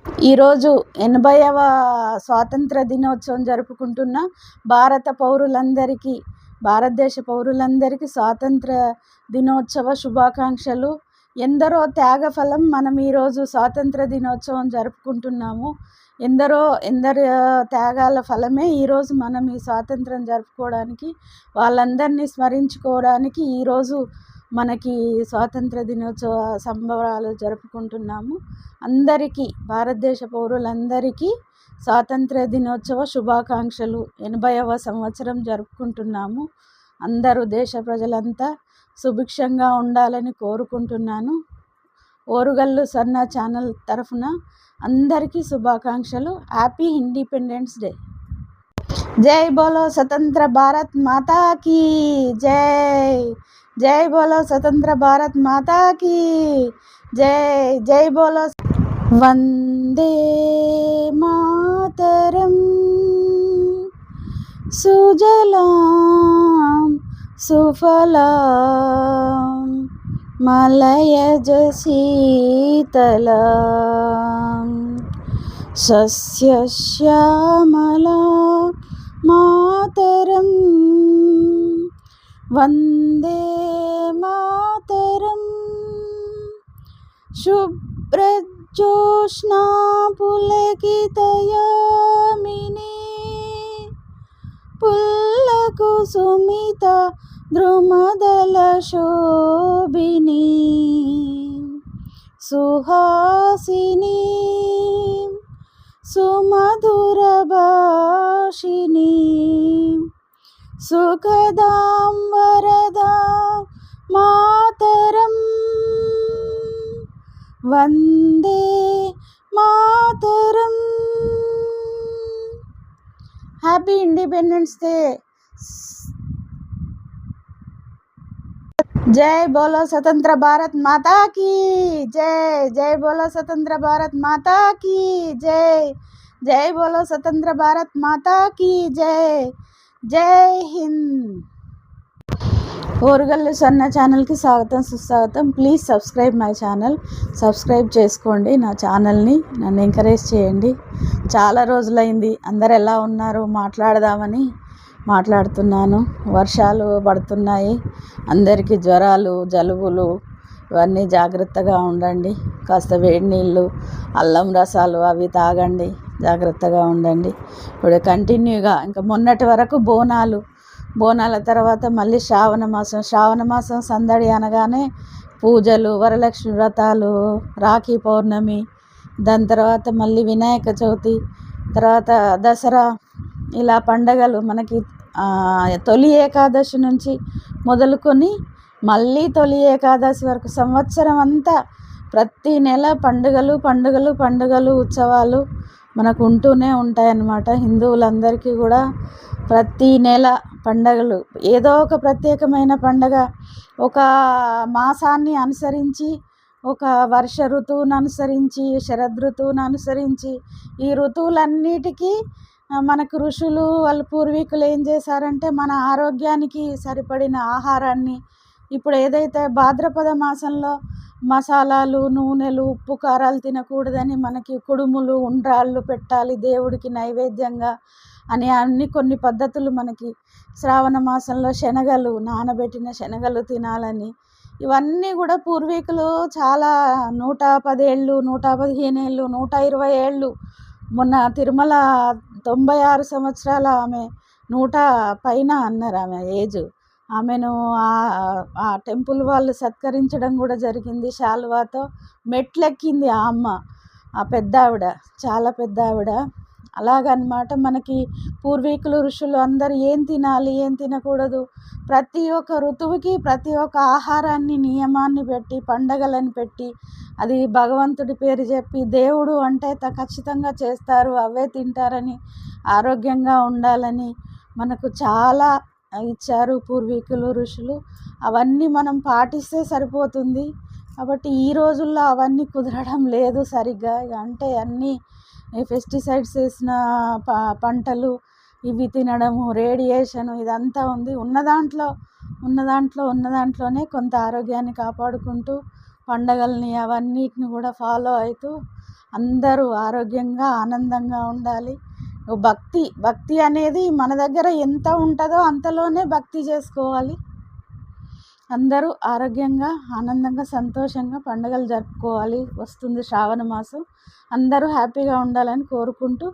ఈరోజు 80వ స్వాతంత్ర దినోత్సవం జరుపుకుంటున్న భారతదేశ పౌరులందరికీ స్వాతంత్ర దినోత్సవ శుభాకాంక్షలు. ఎందరో త్యాగ ఫలం మనం ఈరోజు స్వాతంత్ర దినోత్సవం జరుపుకుంటున్నాము. ఎందరి త్యాగాల ఫలమే ఈరోజు మనం ఈ స్వాతంత్రం జరుపుకోవడానికి, వాళ్ళందరినీ స్మరించుకోవడానికి ఈరోజు మనకి స్వాతంత్ర దినోత్సవ సంబరాలు జరుపుకుంటున్నాము. అందరికీ, భారతదేశ పౌరులందరికీ స్వాతంత్ర దినోత్సవ శుభాకాంక్షలు. 80వ సంవత్సరం జరుపుకుంటున్నాము. అందరూ దేశ ప్రజలంతా సుభిక్షంగా ఉండాలని కోరుకుంటున్నాను. ఓరుగల్లు సన్న ఛానల్ తరఫున అందరికీ శుభాకాంక్షలు. Happy independence day. జై బోలో స్వతంత్ర భారత్ మాతా కీ జై. జై బోలో స్వతంత్ర భారత్ మాతా కీ జై. జై బోలో వందే మాతరం. సుజలాం సుఫలాం మలయజ శీతలాం సస్యశ్యామలా మాతరం. వందే మాతరం. శుభ్రజ్యోత్స్నా పులకితయామినీ పుల్లకుసుమిత ద్రుమదల శోభినీ సుహాసినీ సుమధుర భాషినీ సుఖదాం వరదాం మాతరం. వందే మాతరం. Happy independence day. జై బోలో స్వతంత్ర భారత్ మాతా కీ జై. జై బోలో స్వతంత్ర భారత్ మాతా కీ జై. జై బోలో స్వతంత్ర భారత్ మాతా కీ జై. జై హింద్. ఓరుగల్లు సన్న ఛానల్కి స్వాగతం, సుస్వాగతం. Please subscribe my channel. Subscribe చేసుకోండి నా ఛానల్ని. నన్ను ఎంకరేజ్ చేయండి. చాలా రోజులైంది, అందరు ఎలా ఉన్నారు మాట్లాడదామని మాట్లాడుతున్నాను. వర్షాలు పడుతున్నాయి, అందరికీ జ్వరాలు, జలుబులు, ఇవన్నీ జాగ్రత్తగా ఉండండి. కాస్త వేడి నీళ్ళు, అల్లం రసాలు అవి తాగండి, జాగ్రత్తగా ఉండండి. ఇప్పుడు కంటిన్యూగా ఇంకా మొన్నటి వరకు బోనాల తర్వాత మళ్ళీ శ్రావణ మాసం సందడి అనగానే పూజలు, వరలక్ష్మి వ్రతాలు, రాఖీ పౌర్ణమి, దాని తర్వాత మళ్ళీ వినాయక చవితి, తర్వాత దసరా, ఇలా పండగలు మనకి తొలి ఏకాదశి నుంచి మొదలుకొని మళ్ళీ తొలి ఏకాదశి వరకు సంవత్సరం అంతా ప్రతి నెల పండుగలు ఉత్సవాలు మనకు ఉంటూనే ఉంటాయన్నమాట. హిందువులందరికీ కూడా ప్రతి నెల పండగలు, ఏదో ఒక ప్రత్యేకమైన పండగ ఒక మాసాన్ని అనుసరించి, ఒక వర్ష ఋతువును అనుసరించి, శరదృతువును అనుసరించి, ఈ ఋతువులన్నిటికీ మనకు ఋషులు వాళ్ళ పూర్వీకులు ఏం చేశారంటే మన ఆరోగ్యానికి సరిపడిన ఆహారాన్ని, ఇప్పుడు ఏదైతే భాద్రపద మాసంలో మసాలాలు, నూనెలు, ఉప్పు కారాలు తినకూడదని మనకి కుడుములు, ఉండ్రాళ్ళు పెట్టాలి దేవుడికి నైవేద్యంగా అని కొన్ని పద్ధతులు మనకి, శ్రావణ మాసంలో నానబెట్టిన శనగలు తినాలని, ఇవన్నీ కూడా పూర్వీకులు చాలా 110 ఏళ్ళు, 115 ఏళ్ళు, 120 ఏళ్ళు, మొన్న తిరుమల 96 సంవత్సరాల ఆమె 100 పైన అన్నారు ఆమె ఏజ్. ఆమెను ఆ టెంపుల్ వాళ్ళు సత్కరించడం కూడా జరిగింది. శాలువాతో మెట్లెక్కింది ఆ అమ్మ, ఆ పెద్ద ఆవిడ, చాలా పెద్ద ఆవిడ. అలాగనమాట మనకి పూర్వీకులు, ఋషులు అందరూ ఏం తినాలి, ఏం తినకూడదు, ప్రతి ఒక్క ఋతువుకి ప్రతి ఒక్క ఆహారాన్ని నియమాన్ని పెట్టి, పండగలను పెట్టి, అది భగవంతుడి పేరు చెప్పి, దేవుడు అంటే ఖచ్చితంగా చేస్తారు, అవే తింటారని, ఆరోగ్యంగా ఉండాలని మనకు చాలా ఇచ్చారు పూర్వీకులు, ఋషులు. అవన్నీ మనం పాటిస్తే సరిపోతుంది. కాబట్టి ఈ రోజుల్లో అవన్నీ కుదరడం లేదు సరిగ్గా. అంటే అన్నీ పెస్టిసైడ్స్ వేసిన పంటలు ఇవి తినడము, రేడియేషను, ఇదంతా ఉంది. ఉన్న దాంట్లోనే కొంత ఆరోగ్యాన్ని కాపాడుకుంటూ పండగల్ని అవన్నిటిని కూడా ఫాలో అవుతూ అందరూ ఆరోగ్యంగా ఆనందంగా ఉండాలి. భక్తి అనేది మన దగ్గర ఎంత ఉంటుందో అంతలోనే భక్తి చేసుకోవాలి. అందరూ ఆరోగ్యంగా ఆనందంగా సంతోషంగా పండుగలు జరుపుకోవాలి. వస్తుంది శ్రావణ మాసం. అందరూ హ్యాపీగా ఉండాలని కోరుకుంటూ